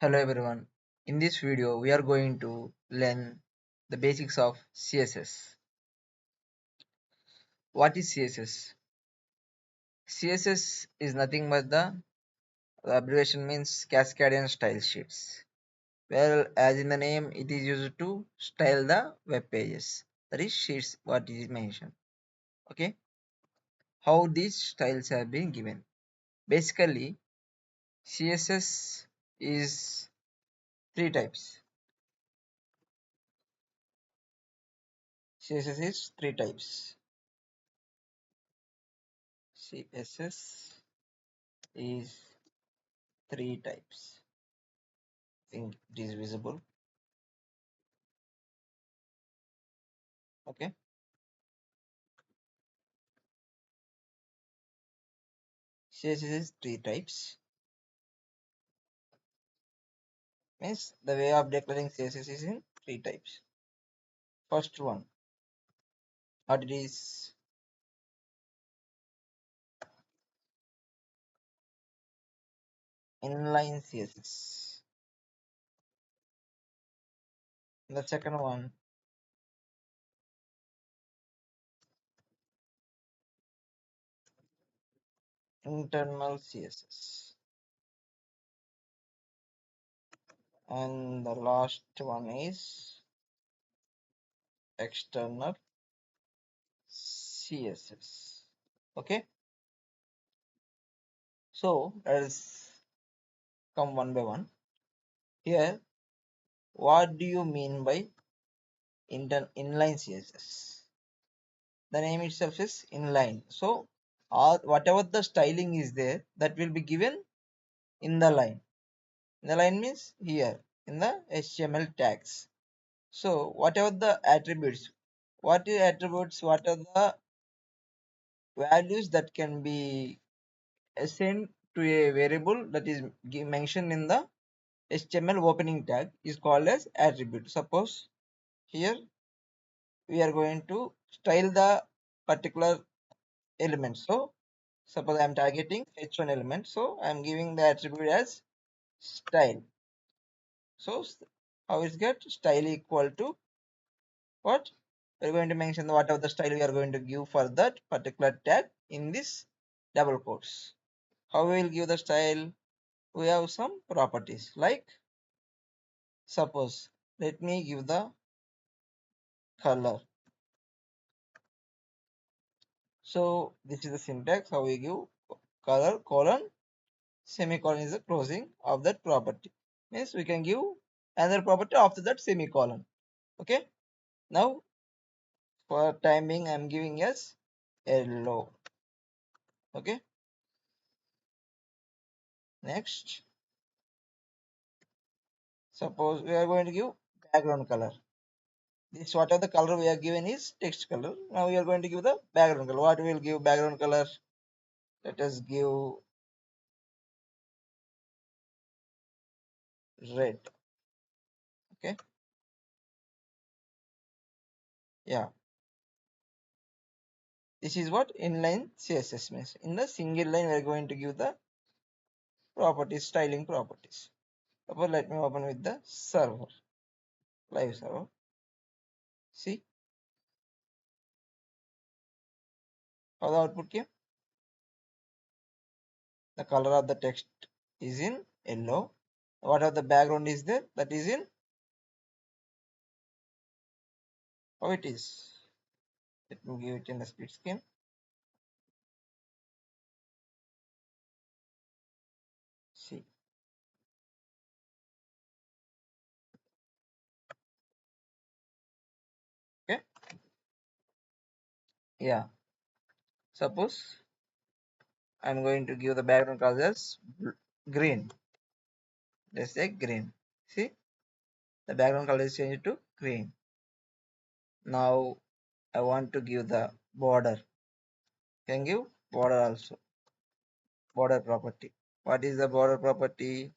Hello everyone. In this video, we are going to learn the basics of CSS. What is CSS? CSS is nothing but the abbreviation means Cascadian Style Sheets. Well, as in the name, it is used to style the web pages. That is sheets, what is mentioned. Okay. How these styles have been given. Basically, CSS is three types. CSS is three types. CSS is three types. Think it is visible. Okay. CSS is three types. Means the way of declaring CSS is in three types. First one, what it is inline CSS. The second one, internal CSS. And the last one is external CSS. Okay. So let us come one by one. Here, what do you mean by inline CSS? The name itself is inline. So all whatever the styling is there, that will be given in the line. In the line means here in the HTML tags. So whatever the attributes, what is attributes, what are the values that can be assigned to a variable that is mentioned in the HTML opening tag is called as attribute. Suppose here we are going to style the particular element. So suppose I am targeting h1 element, so I am giving the attribute as style. So how is get style equal to what? We are going to mention whatever the style we are going to give for that particular tag in this double quotes. How we will give the style? We have some properties like suppose let me give the color. So this is the syntax how we give color colon semicolon is the closing of that property. Means we can give another property after that semicolon. Okay. Now for time being I'm giving as yellow. Okay. Next, suppose we are going to give background color. This whatever the color we are given is text color. Now we are going to give the background color. What we will give background color? Let us give red. Okay. Yeah. This is what inline CSS means. In the single line we are going to give the properties, styling properties. Suppose let me open with the server, live server. See how the output came. The color of the text is in yellow. What are the background is there? That is in how it is. Let me give it in the split screen. See. Okay. Yeah. Suppose I'm going to give the background color as green. Let's say green. See, the background color is changed to green. Now I want to give the border. Can give border also. Border property. What is the border property?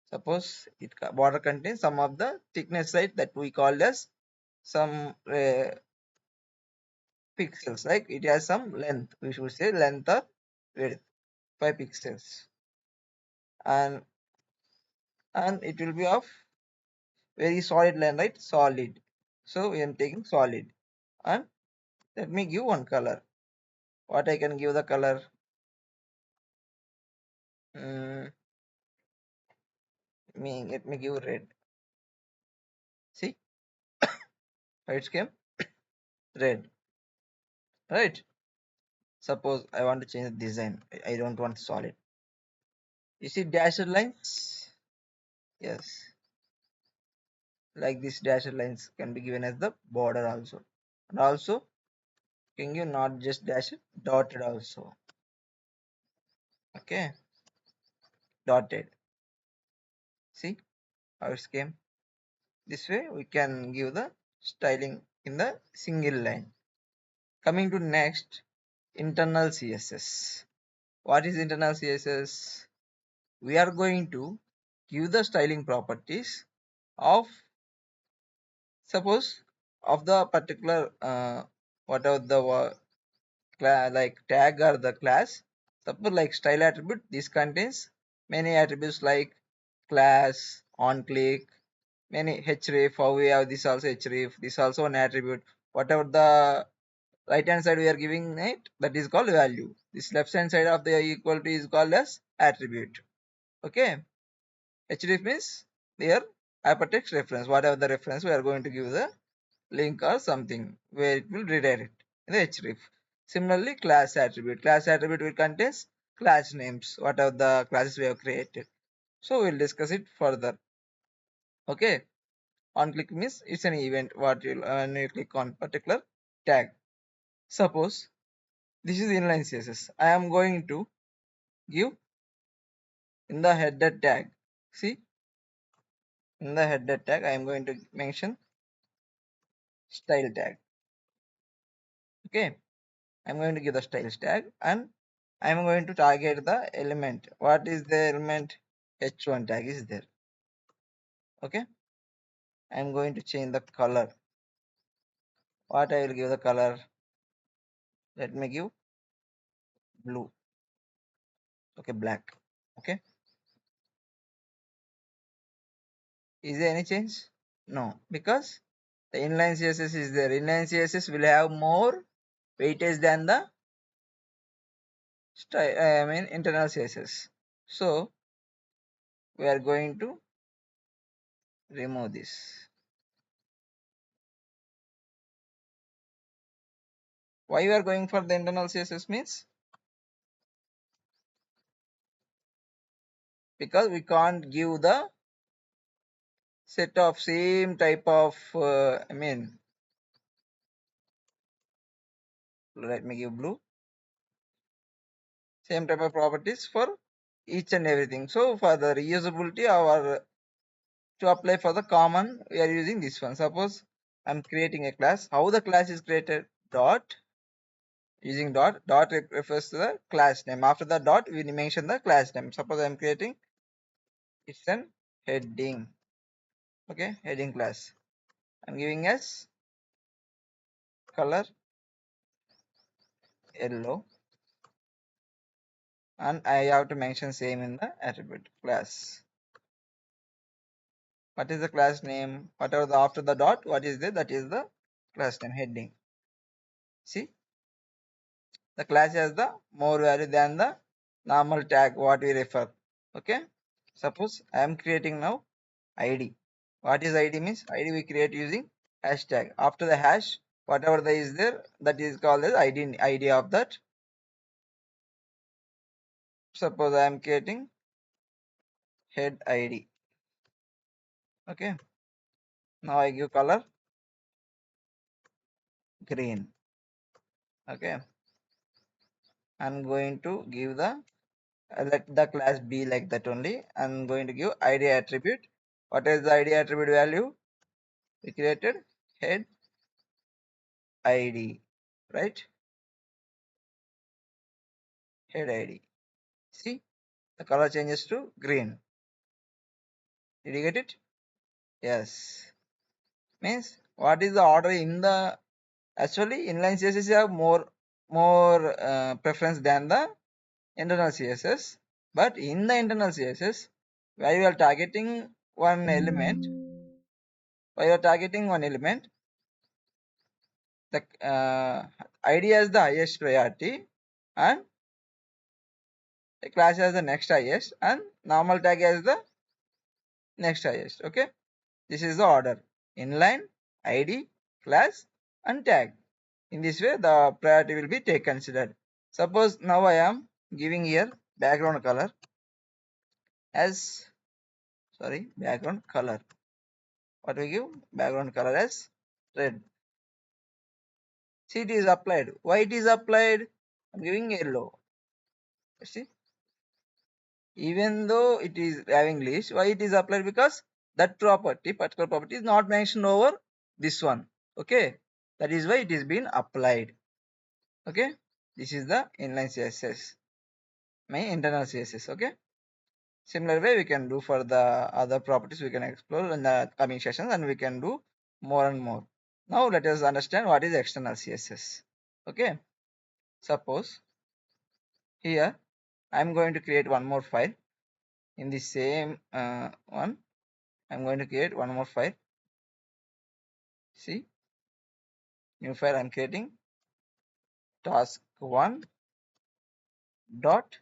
Suppose border contains some of the thickness side that we call as some pixels. Like it has some length. We should say length or width 5 pixels. And and it will be of very solid line, right? Solid. So we am taking solid, and let me give one color. What I can give the color? Mm, let me give red. See how it came? Red, right? Suppose I want to change the design. I don't want solid. You see dashed lines? Yes. Like this dashed lines can be given as the border also. And also can give not just dashed, dotted also. Okay. Dotted. See how it came? This way we can give the styling in the single line. Coming to next, internal CSS. What is internal CSS? We are going to give the styling properties of, suppose, of the particular whatever the like tag or the class. Suppose like style attribute, this contains many attributes like class, on click, many href. How we have this also href, this also an attribute. Whatever the right hand side we are giving it, that is called value. This left hand side of the equal to is called as attribute. Okay. Href means here hypertext reference. Whatever the reference, we are going to give the link or something where it will redirect in the href. Similarly, class attribute. Class attribute will contains class names, whatever the classes we have created. So we'll discuss it further. Okay. On click means it's an event what you'll when you click on particular tag. Suppose this is inline CSS. I am going to give in the header tag. See, in the header tag, I am going to mention style tag. Okay, I'm going to give the styles tag, and I'm going to target the element. What is the element? H1 tag is there. Okay, I'm going to change the color. What I will give the color? Let me give blue. Okay, black. Okay, is there any change? No, because the inline CSS is there. Inline CSS will have more weightage than the I mean internal CSS. So we are going to remove this. Why we are going for the internal CSS means because we can't give the set of same type of I mean, let me give blue, same type of properties for each and everything. So for the reusability or to apply for the common, we are using this one. Suppose I'm creating a class. How the class is created? Dot, using dot refers to the class name. After the dot we mention the class name. Suppose I'm creating, it's an heading. Okay, heading class. I'm giving as color yellow, and I have to mention same in the attribute class. What is the class name? Whatever the after the dot, what is there? That is the class name heading. See, the class has the more value than the normal tag what we refer. Okay, suppose I am creating now id. What is id means? Id we create using hashtag. After the hash, whatever there is there, that is called as id of that. Suppose I am creating head id. Okay, now I give color green. Okay, I'm going to give the let the class be like that only. I'm going to give id attribute. What is the id attribute value? We created head id, right? Head id. See, the color changes to green. Did you get it? Yes. Means what is the order in the, actually inline CSS have more preference than the internal CSS. But in the internal CSS, where you are targeting one element, the ID has the highest priority and the class has the next highest and normal tag has the next highest. Okay, this is the order: inline, ID, class and tag. In this way the priority will be take considered. Suppose now I am giving here background color as background color. What we give? Background color as red. See, it is applied. Why it is applied? I'm giving yellow. See, even though it is having list, why it is applied? Because that particular property is not mentioned over this one. Okay, that is why it is being applied. Okay, this is the inline CSS, my internal CSS. Okay, similar way we can do for the other properties. We can explore in the coming sessions and we can do more and more. Now let us understand what is external CSS. Okay, suppose here I am going to create one more file in the same one. I'm going to create one more file. See, new file I'm creating, task1 dot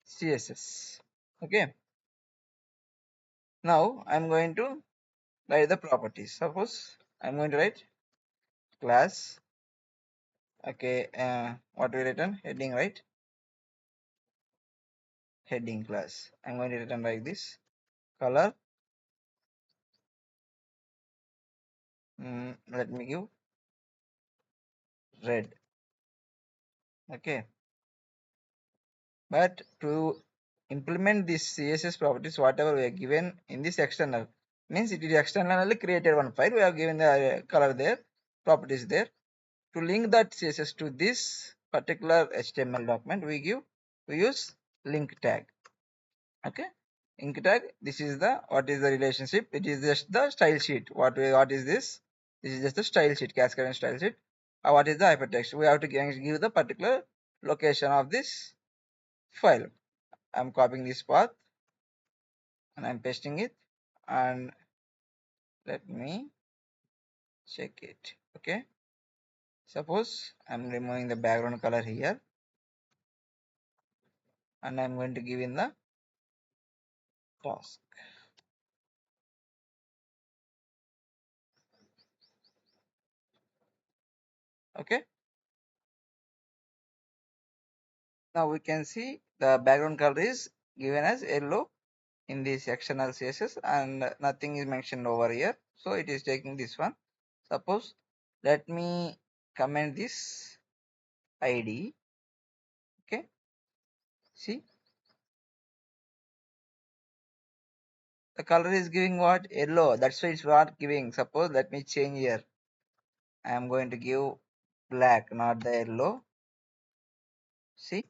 css. Okay, now I'm going to write the properties. Suppose I'm going to write class. Okay, what we written? Heading, right? Heading class. I'm going to written like this. Color. Let me give red. Okay, but to implement this CSS properties, whatever we are given in this external, means it is externally created one file. We have given the color there, properties there. To link that CSS to this particular HTML document, we use link tag. Okay, link tag. This is the what is the relationship? It is just the style sheet. What is this? This is just the style sheet, cascade and style sheet. What is the hypertext? We have to give the particular location of this file. I'm copying this path and I'm pasting it, and let me check it. Okay, suppose I'm removing the background color here and I'm going to give in the task. Okay, now we can see the background color is given as yellow in this external CSS and nothing is mentioned over here, so it is taking this one. Suppose let me comment this ID. Okay, see, the color is giving what? Yellow. That's why it's not giving. Suppose let me change here. I am going to give black, not the yellow. See,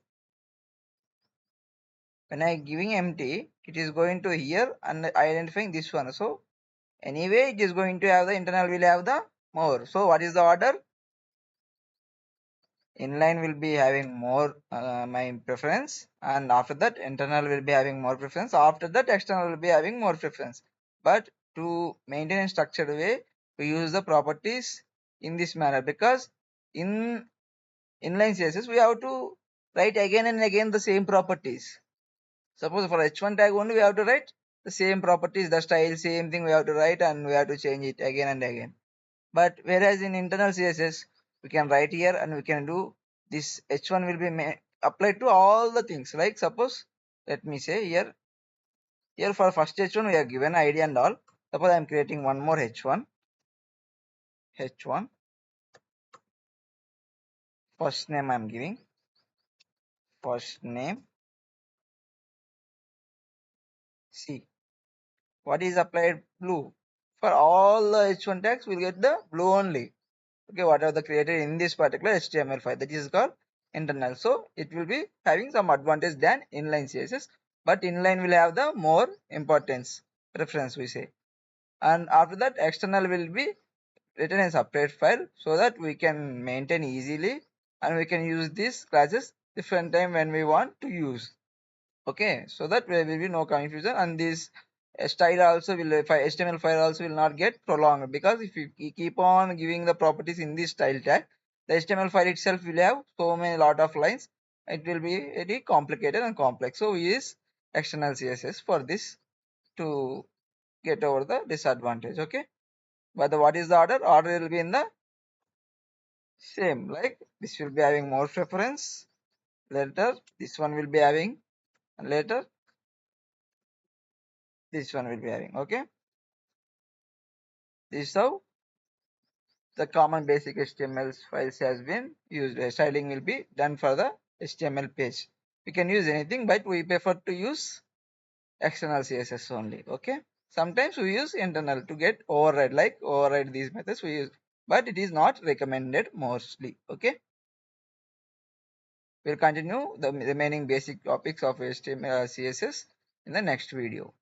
when I giving empty, it is going to here and identifying this one. So anyway, it is going to have the internal will have the more. So what is the order? Inline will be having more my preference, and after that internal will be having more preference. After that external will be having more preference. But to maintain a structured way, we use the properties in this manner, because in inline CSS we have to write again and again the same properties. Suppose for h1 tag only we have to write the same properties, the style, same thing we have to write and we have to change it again and again. But whereas in internal CSS we can write here and we can do this h1 will be applied to all the things. Like suppose let me say here for first h1 we are given ID and all. Suppose I am creating one more h1 first name. I am giving first name. See, what is applied? Blue. For all the h1 tags we'll get the blue only. Okay, whatever the created in this particular HTML file, that is called internal. So it will be having some advantage than inline CSS, but inline will have the more importance preference we say. And after that external will be written in a separate file so that we can maintain easily and we can use these classes different time when we want to use. Okay, so that there will be no confusion, and this style also will HTML file also will not get prolonged, because if you keep on giving the properties in this style tag, the HTML file itself will have so many lot of lines. It will be very complicated and complex. So we use external CSS for this to get over the disadvantage. Okay, but what is the order? Order will be in the same, like this will be having more preference, later this one will be having, and later this one will be having. Okay, this is how the common basic HTML files has been used. Styling will be done for the HTML page. We can use anything, but we prefer to use external CSS only. Okay, sometimes we use internal to get override, like override these methods we use, but it is not recommended mostly. Okay, we'll continue the remaining basic topics of HTML CSS in the next video.